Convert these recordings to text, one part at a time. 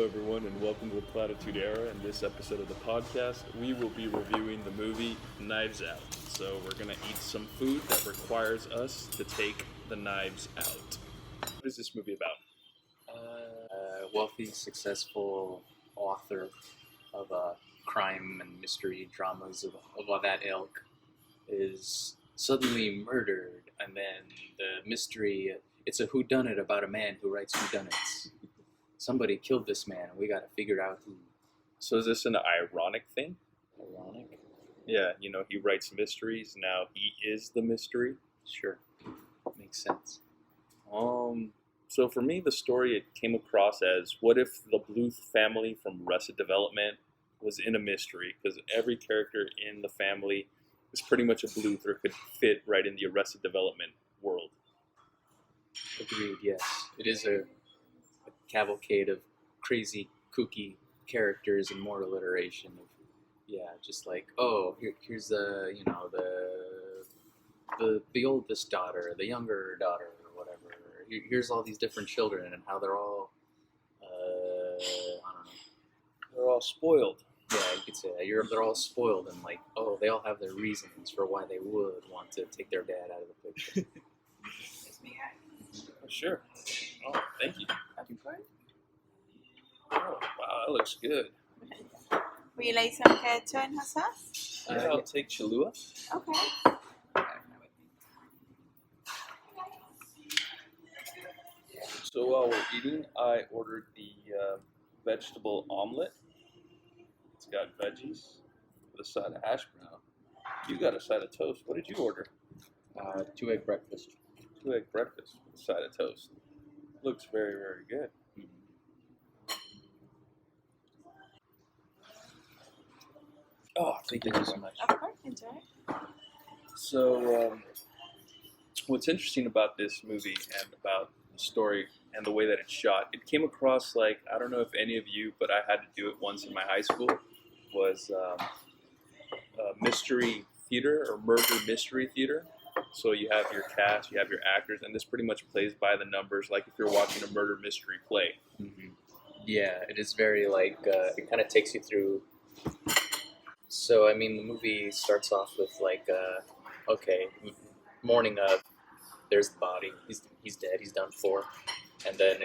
everyone, and welcome to the Platitude Era. In this episode of the podcast, we will be reviewing the movie Knives Out. So, we're going to eat some food that requires us to take the knives out. What is this movie about? A wealthy, successful author of crime and mystery dramas of that ilk is suddenly murdered, and then the mystery, it's a whodunit about a man who writes whodunits. Somebody killed this man, and we gotta figure out who. So, is this an ironic thing? Ironic? Yeah, he writes mysteries, now he is the mystery. Sure. Makes sense. So for me, the story, it came across as, what if the Bluth family from Arrested Development was in a mystery? Because every character in the family is pretty much a Bluth, or could fit right in the Arrested Development world. Agreed, yes. It is a cavalcade of crazy, kooky characters and more alliteration of, just like, here's the oldest daughter, the younger daughter, or whatever. Here's all these different children and how they're all, I don't know. They're all spoiled. Yeah, you could say that. They're all spoiled and like, they all have their reasons for why they would want to take their dad out of the picture. Sure. Oh, thank you. Oh, wow, that looks good. Will you like some ketchup and hot sauce? Yeah, I'll take Cholula. Okay. So while we're eating, I ordered the vegetable omelet. It's got veggies with a side of hash brown. You got a side of toast. What did you order? 2-egg breakfast. 2-egg breakfast with a side of toast. Looks very, very good. Oh, thank you so much. Of course, enjoy. So, what's interesting about this movie and about the story and the way that it's shot, it came across like, I don't know if any of you, but I had to do it once in my high school, was mystery theater or murder mystery theater. So you have your cast, you have your actors, and this pretty much plays by the numbers, like if you're watching a murder mystery play. Mm-hmm. Yeah, it is very like, it kind of takes you through. So, I mean, the movie starts off with like, morning of, there's the body, he's dead, he's done for, and then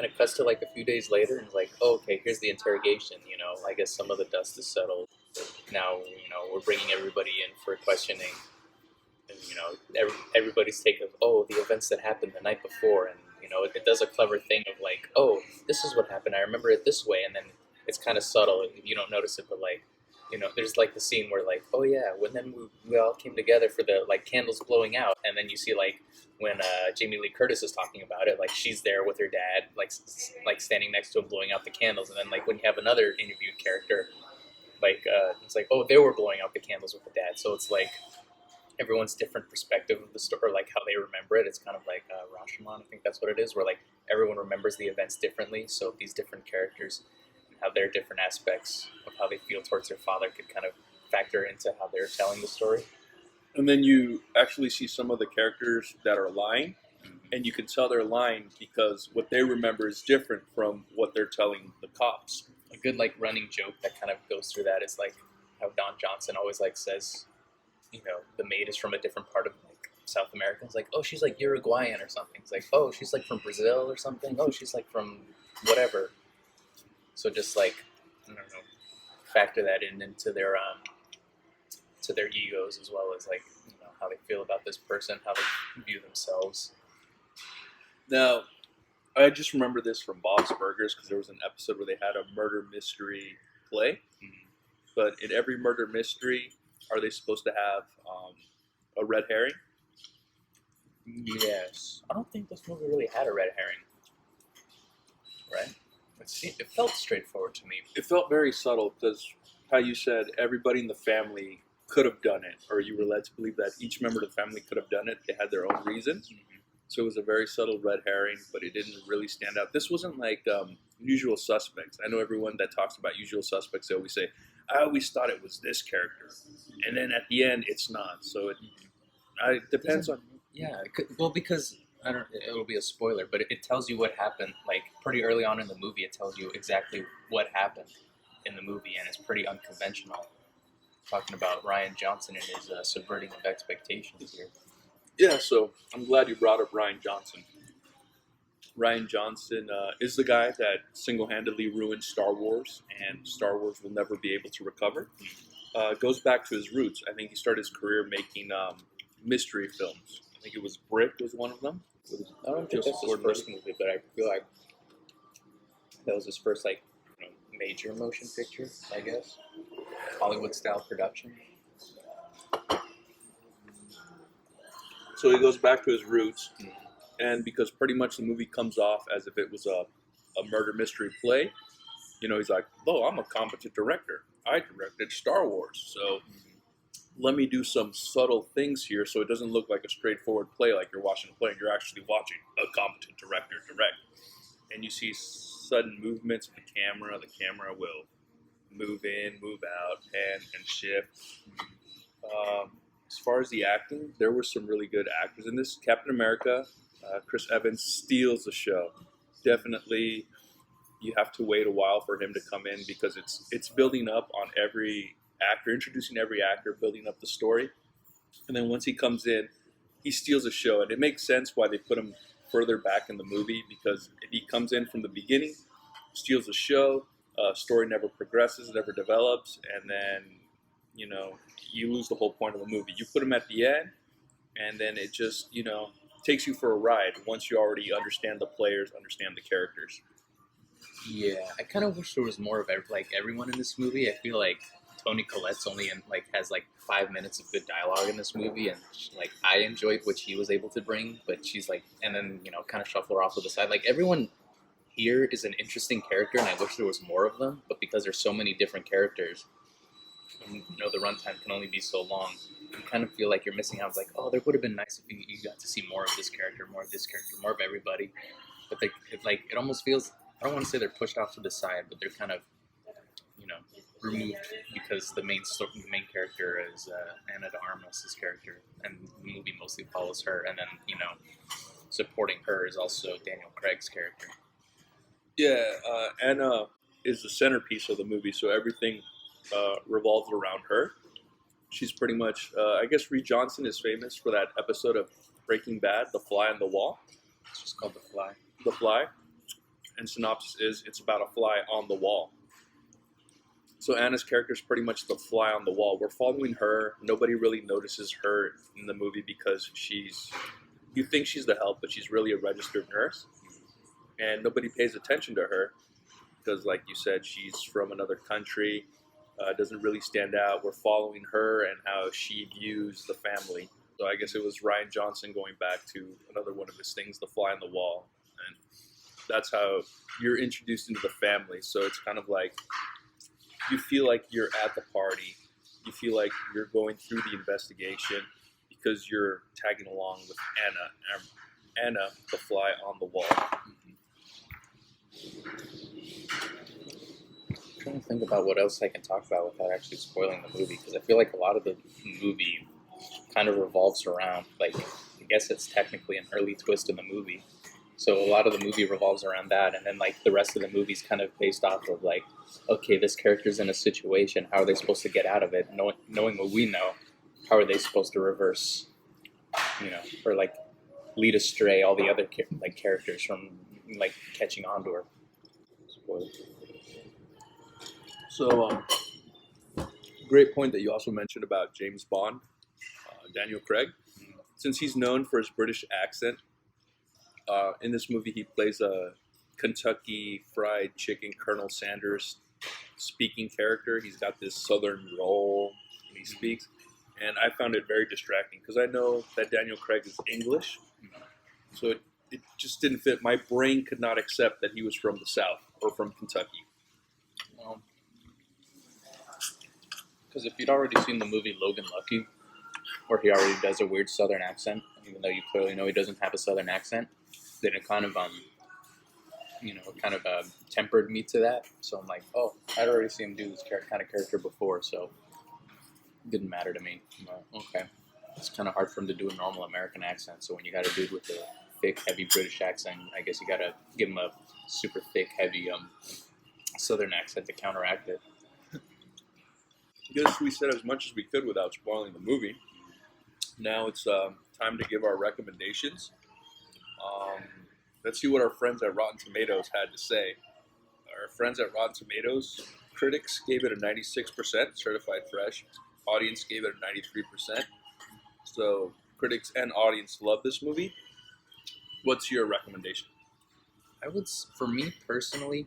it cuts to like a few days later, and it's like, here's the interrogation. I guess some of the dust is settled. Now, we're bringing everybody in for questioning, and everybody's take of the events that happened the night before, and it does a clever thing of like, this is what happened. I remember it this way, and then it's kind of subtle. You don't notice it, but like, there's like the scene where like, when then we all came together for the like candles blowing out, and then you see like when Jamie Lee Curtis is talking about it, like she's there with her dad, like standing next to him blowing out the candles, and then like when you have another interviewed character, like it's like, they were blowing out the candles with the dad, so it's like everyone's different perspective of the story, like how they remember it. It's kind of like Rashomon, I think that's what it is, where like everyone remembers the events differently, so these different characters have their different aspects of how they feel towards their father could kind of factor into how they're telling the story. And then you actually see some of the characters that are lying, and you can tell they're lying because what they remember is different from what they're telling the cops. A good like running joke that kind of goes through that is like how Don Johnson always like says, the maid is from a different part of like South America. It's like, she's like Uruguayan or something. It's like, she's like from Brazil or something. She's like from whatever. So just like, I don't know, factor that into their to their egos, as well as like, how they feel about this person, how they view themselves. Now, I just remember this from Bob's Burgers because there was an episode where they had a murder mystery play. Mm-hmm. But in every murder mystery, are they supposed to have a red herring? Yes. I don't think this movie really had a red herring. Right? It felt straightforward to me. It felt very subtle because, how you said, everybody in the family could have done it, or you were led to believe that each member of the family could have done it. They had their own reasons. Mm-hmm. So it was a very subtle red herring, but it didn't really stand out. This wasn't like Usual Suspects. I know everyone that talks about Usual Suspects, they always say, I always thought it was this character. And then at the end, it's not. So it depends on... Yeah, well, because I don't. It'll be a spoiler, but it tells you what happened. Like pretty early on in the movie, it tells you exactly what happened in the movie, and it's pretty unconventional. Talking about Ryan Johnson and his subverting of expectations here. Yeah, so I'm glad you brought up Ryan Johnson. Ryan Johnson is the guy that single-handedly ruined Star Wars, and Star Wars will never be able to recover. Goes back to his roots. I think he started his career making mystery films. I think it was Brick was one of them. I don't think that's his first movie, but I feel like that was his first major motion picture, I guess, Hollywood style production. So he goes back to his roots, and because pretty much the movie comes off as if it was a murder mystery play, he's like, "Oh, I'm a competent director. I directed Star Wars, so let me do some subtle things here so it doesn't look like a straightforward play like you're watching a play and you're actually watching a competent director direct." And you see sudden movements of the camera. The camera will move in, move out, pan and shift. As far as the acting, there were some really good actors in this. Captain America, Chris Evans steals the show. Definitely, you have to wait a while for him to come in because it's building up on every actor, introducing every actor, building up the story. And then once he comes in, he steals the show. And it makes sense why they put him further back in the movie, because if he comes in from the beginning, steals the show, story never progresses, never develops, and then, you lose the whole point of the movie. You put him at the end, and then it just, takes you for a ride once you already understand the players, understand the characters. Yeah, I kind of wish there was more of everyone in this movie. I feel like Toni Collette's only has 5 minutes of good dialogue in this movie, and I enjoyed what she was able to bring, but she's and then kind of shuffle her off to the side. Everyone here is an interesting character, and I wish there was more of them. But because there's so many different characters, and, the runtime can only be so long. You kind of feel like you're missing out. Oh, there would have been nice if you got to see more of this character, more of this character, more of everybody. But it almost feels. I don't want to say they're pushed off to the side, but they're kind of, removed because the main character is Ana de Armas' character, and the movie mostly follows her, and then supporting her is also Daniel Craig's character. Yeah, Anna is the centerpiece of the movie, so everything revolves around her. She's pretty much, I guess Reed Johnson is famous for that episode of Breaking Bad, The Fly on the Wall. It's just called The Fly. The Fly. And synopsis is, it's about a fly on the wall. So Anna's character is pretty much the fly on the wall. We're following her. Nobody really notices her in the movie because you think she's the help, but she's really a registered nurse. And nobody pays attention to her because, like you said, she's from another country. Doesn't really stand out. We're following her and how she views the family. So I guess it was Ryan Johnson going back to another one of his things, the fly on the wall. And that's how you're introduced into the family. So it's kind of like you feel like you're at the party. You feel like you're going through the investigation because you're tagging along with Anna, the fly on the wall. I'm trying to think about what else I can talk about without actually spoiling the movie, because I feel like a lot of the movie kind of revolves around, I guess it's technically an early twist in the movie. So a lot of the movie revolves around that, and then the rest of the movie's kind of based off of okay, this character's in a situation, how are they supposed to get out of it? Knowing what we know, how are they supposed to reverse, or lead astray all the other characters from catching on to her. Spoiler. So, great point that you also mentioned about James Bond, Daniel Craig. Since he's known for his British accent, in this movie he plays a Kentucky Fried Chicken Colonel Sanders speaking character. He's got this southern roll when he speaks, and I found it very distracting because I know that Daniel Craig is English, so it just didn't fit. My brain could not accept that he was from the South or from Kentucky. Well, because if you'd already seen the movie Logan Lucky, where he already does a weird southern accent, even though you clearly know he doesn't have a southern accent, then it kind of tempered me to that. So I'm like, oh, I'd already seen him do this kind of character before, so it didn't matter to me. I'm like, okay, it's kind of hard for him to do a normal American accent. So when you got a dude with a thick, heavy British accent. I guess you gotta give him a super thick, heavy Southern accent to counteract it. I guess we said as much as we could without spoiling the movie. Now it's time to give our recommendations. Let's see what our friends at Rotten Tomatoes had to say. Our friends at Rotten Tomatoes, critics gave it a 96%, certified fresh. Audience gave it a 93%. So critics and audience love this movie. What's your recommendation? For me personally,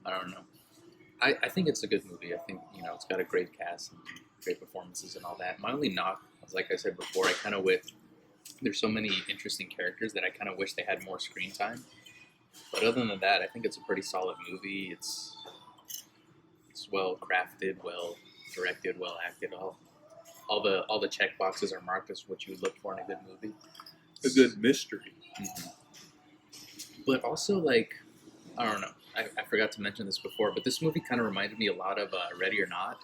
I don't know. I think it's a good movie. I think, it's got a great cast and great performances and all that. My only knock was, like I said before, there's so many interesting characters that I kind of wish they had more screen time. But other than that, I think it's a pretty solid movie. It's well crafted, well directed, well acted. All the check boxes are marked as what you would look for in a good movie. A good mystery. Mm-hmm. But also, like, I don't know. I forgot to mention this before, but this movie kind of reminded me a lot of Ready or Not.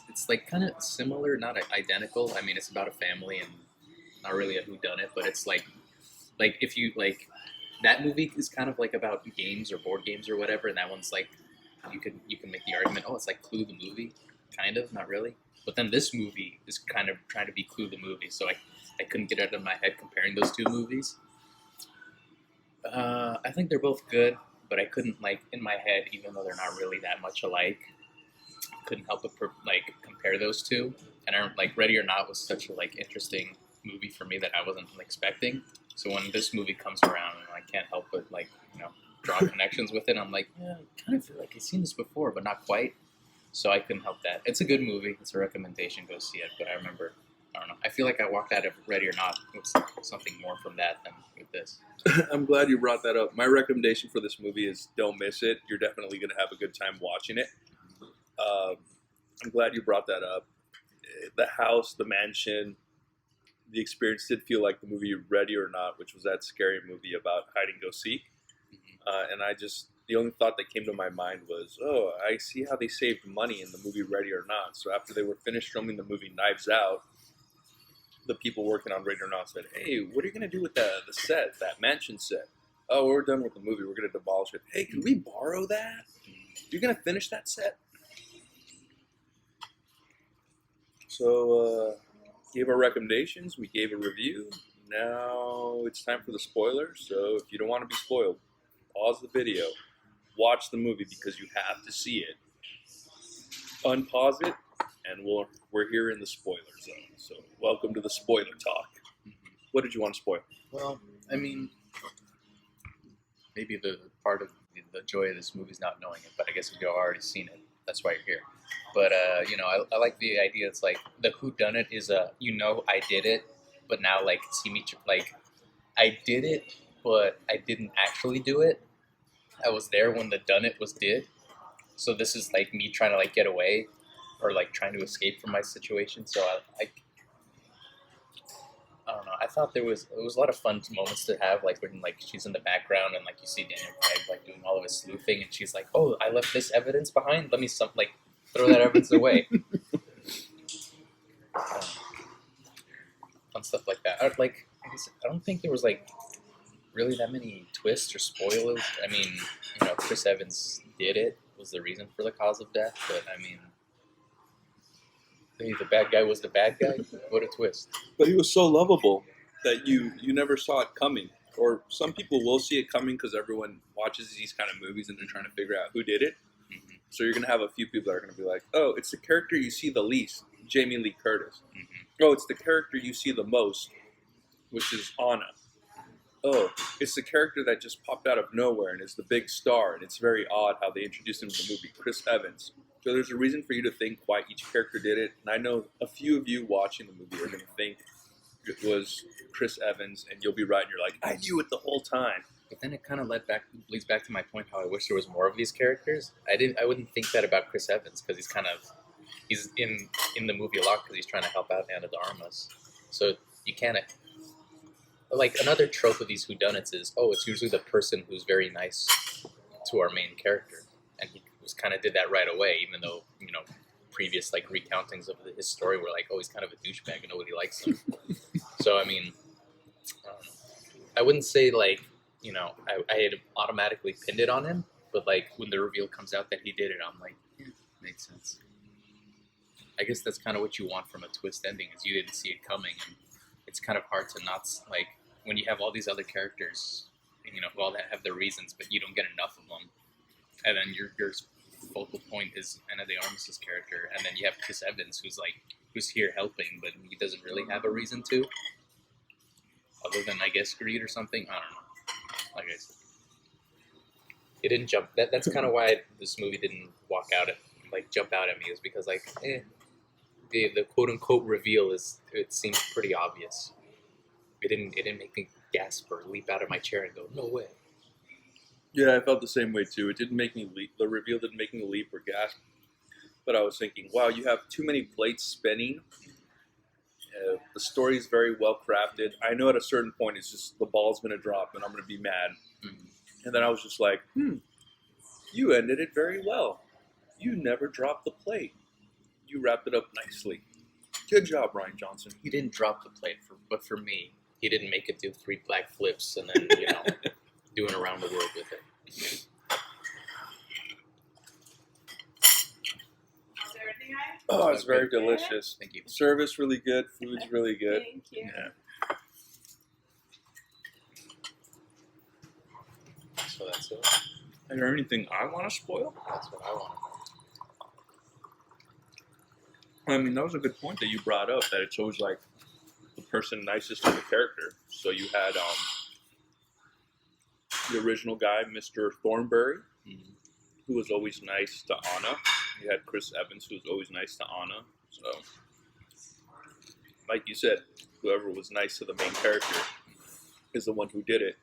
It's like kind of similar, not identical. I mean, it's about a family and not really a whodunit, but it's like if you like, that movie is kind of like about games or board games or whatever, and that one's like you can make the argument, oh, it's like Clue the movie, kind of, not really. But then this movie is kind of trying to be Clue the movie, so I couldn't get out of my head comparing those two movies. I think they're both good, but I couldn't, like, in my head, even though they're not really that much alike, couldn't help but compare those two. And Ready or Not was such a interesting movie for me that I wasn't expecting. So when this movie comes around, I can't help but draw connections with it. I'm like, yeah, I kind of feel like I've seen this before, but not quite. So I couldn't help that. It's a good movie. It's a recommendation. Go see it. But I remember, I don't know. I feel like I walked out of Ready or Not with something more from that than with this. I'm glad you brought that up. My recommendation for this movie is don't miss it. You're definitely going to have a good time watching it. I'm glad you brought that up. The house, the mansion, the experience did feel like the movie Ready or Not, which was that scary movie about hide and go seek. And the only thought that came to my mind was, oh, I see how they saved money in the movie Ready or Not. So after they were finished filming the movie Knives Out, the people working on Ready or Not said, hey, what are you going to do with the set, that mansion set? Oh, we're done with the movie. We're going to demolish it. Hey, can we borrow that? You're going to finish that set? So, gave our recommendations. We gave a review. Now it's time for the spoilers. So if you don't want to be spoiled, pause the video. Watch the movie because you have to see it. Unpause it, and we're here in the spoiler zone. So welcome to the spoiler talk. What did you want to spoil? Well, I mean, maybe the part of the joy of this movie is not knowing it, but I guess if you've already seen it, that's why you're here. But, I like the idea. It's like the whodunit is I did it, but now, see me, I did it, but I didn't actually do it. I was there when the done it was did. So this is me trying to get away or trying to escape from my situation. So I don't know. I thought it was a lot of fun moments to have, when she's in the background and you see Daniel Craig doing all of his sleuthing, and she's like, "Oh, I left this evidence behind. Let me throw that evidence away." Fun stuff like that. I don't think there was really that many twists or spoilers. I mean, Chris Evans did it, was the reason for the cause of death, but I mean, the bad guy was the bad guy. What a twist! But he was so lovable that you never saw it coming. Or some people will see it coming because everyone watches these kind of movies and they're trying to figure out who did it. Mm-hmm. So you're going to have a few people that are going to be like, oh, it's the character you see the least, Jamie Lee Curtis. Mm-hmm. Oh, it's the character you see the most, which is Anna. Oh, it's the character that just popped out of nowhere and is the big star, and it's very odd how they introduced him to the movie, Chris Evans. So there's a reason for you to think why each character did it, and I know a few of you watching the movie are going to think it was Chris Evans, and you'll be right, and you're like, I knew it the whole time. But then it kind of leads back to my point how I wish there was more of these characters. I wouldn't think that about Chris Evans because he's in the movie a lot because he's trying to help out Ana de Armas. So you can't. Another trope of these whodunits is, it's usually the person who's very nice to our main character, and he kind of did that right away, even though previous recountings of his story were he's kind of a douchebag and nobody likes him. So I mean, I don't know. I wouldn't say like, you know, I had automatically pinned it on him, but like when the reveal comes out that he did it, I'm like, yeah, makes sense. I guess that's kind of what you want from a twist ending, is you didn't see it coming, and it's kind of hard to not like when you have all these other characters, you know, who all have their reasons, but you don't get enough of them, and then your focal point is Ana de Armas' character, and then you have Chris Evans, who's here helping, but he doesn't really have a reason to, other than I guess greed or something. I don't know. Like I said, it didn't jump. That's kind of why this movie didn't jump out at me, is because like, the quote unquote reveal it seems pretty obvious. It didn't make me gasp or leap out of my chair and go, no way. Yeah, I felt the same way too. It didn't make me leap. The reveal didn't make me leap or gasp. But I was thinking, wow, you have too many plates spinning. The story's very well crafted. I know at a certain point it's just the ball's going to drop and I'm going to be mad. Mm-hmm. And then I was just like, you ended it very well. You never dropped the plate. You wrapped it up nicely. Good job, Rian Johnson. He didn't drop the plate, but for me, he didn't make it do 3 black flips and then, you know, doing around the world with it. How's everything, guys? Oh, it's very delicious. Thank you. Service really good. Food's really good. Thank you. Yeah. So that's it. Is there anything I want to spoil? That's what I want. I mean, that was a good point that you brought up, that it's always like the person nicest to the character. So you had the original guy, Mr. Thornberry, who was always nice to Anna. You had Chris Evans, who was always nice to Anna. So, like you said, whoever was nice to the main character is the one who did it.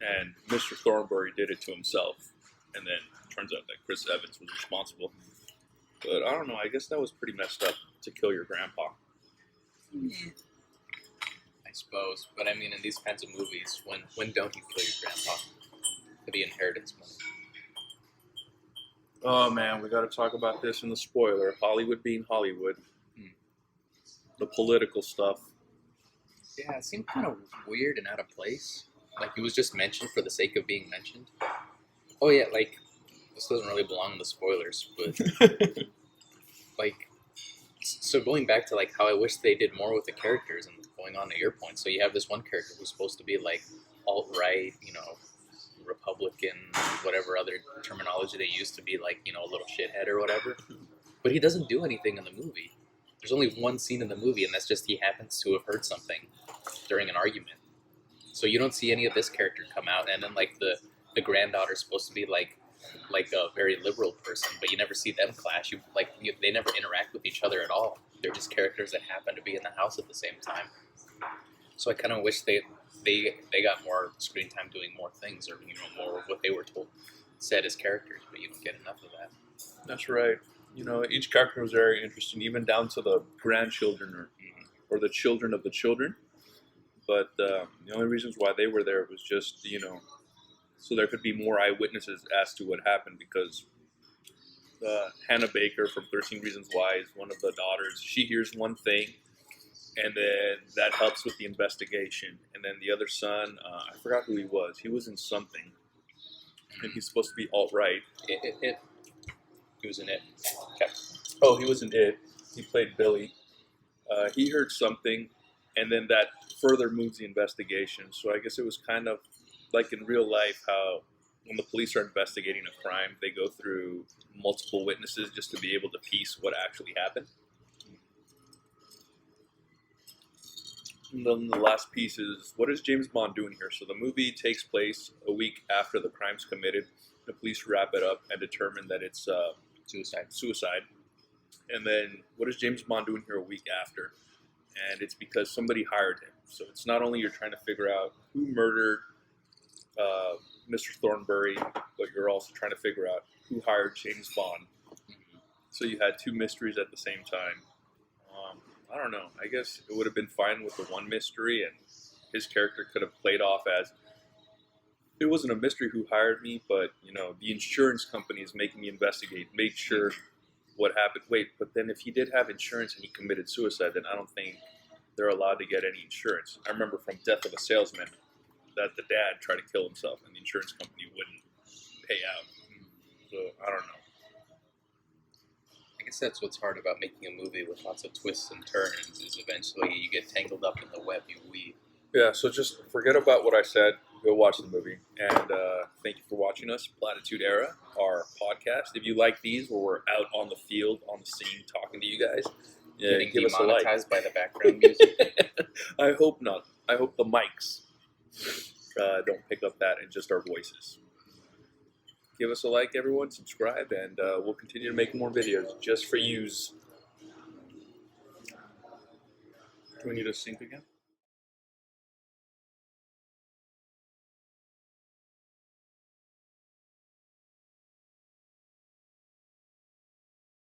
And Mr. Thornberry did it to himself. And then it turns out that Chris Evans was responsible. But I don't know, I guess that was pretty messed up to kill your grandpa. I suppose. But I mean, in these kinds of movies, when don't you kill your grandpa for the inheritance money? Oh man, we got to talk about this in the spoiler. Hollywood being Hollywood. The political stuff. Yeah, it seemed kind of weird and out of place. Like, it was just mentioned for the sake of being mentioned. Oh yeah, like, this doesn't really belong in the spoilers, but like, so going back to like how I wish they did more with the characters, and going on to your point, so you have this one character who's supposed to be like alt-right, you know, Republican, whatever other terminology they use to be like, you know, a little shithead or whatever, but he doesn't do anything in the movie. There's only one scene in the movie, and that's just he happens to have heard something during an argument. So you don't see any of this character come out, and then like the granddaughter's supposed to be like a very liberal person, but you never see them clash. They never interact with each other at all. They're just characters that happen to be in the house at the same time. So I kind of wish they got more screen time doing more things, or, you know, more of what they were said as characters, but you don't get enough of that. That's right. You know, each character was very interesting, even down to the grandchildren or the children of the children. But the only reasons why they were there was just, you know, so there could be more eyewitnesses as to what happened, because Hannah Baker from 13 Reasons Why is one of the daughters. She hears one thing, and then that helps with the investigation. And then the other son, I forgot who he was. He was in something, and he's supposed to be alt-right. It. He was in It. Okay. Oh, he was in It. He played Billy. He heard something, and then that further moves the investigation. So I guess it was kind of like in real life, how when the police are investigating a crime, they go through multiple witnesses just to be able to piece what actually happened. And then the last piece is, what is James Bond doing here? So the movie takes place a week after the crime's committed. The police wrap it up and determine that it's suicide. And then what is James Bond doing here a week after? And it's because somebody hired him. So it's not only you're trying to figure out who murdered Mr. Thornberry, but you're also trying to figure out who hired James Bond. So you had two mysteries at the same time. I don't know. I guess it would have been fine with the one mystery, and his character could have played off as, it wasn't a mystery who hired me, but, you know, the insurance company is making me investigate, make sure what happened. Wait, but then if he did have insurance and he committed suicide, then I don't think they're allowed to get any insurance. I remember from Death of a Salesman, that the dad tried to kill himself and the insurance company wouldn't pay out. So I don't know. I guess that's what's hard about making a movie with lots of twists and turns. Is eventually you get tangled up in the web you weave. Yeah, so just forget about what I said. Go watch the movie. And thank you for watching us, Platitude Era, our podcast. If you like these, where we're out on the field, on the scene, talking to you guys, Getting give us a like. demonetized by the background music. I hope not. I hope the mics don't pick up that and just our voices. Give us a like, everyone. Subscribe, and we'll continue to make more videos just for yous. Do we need to sync again?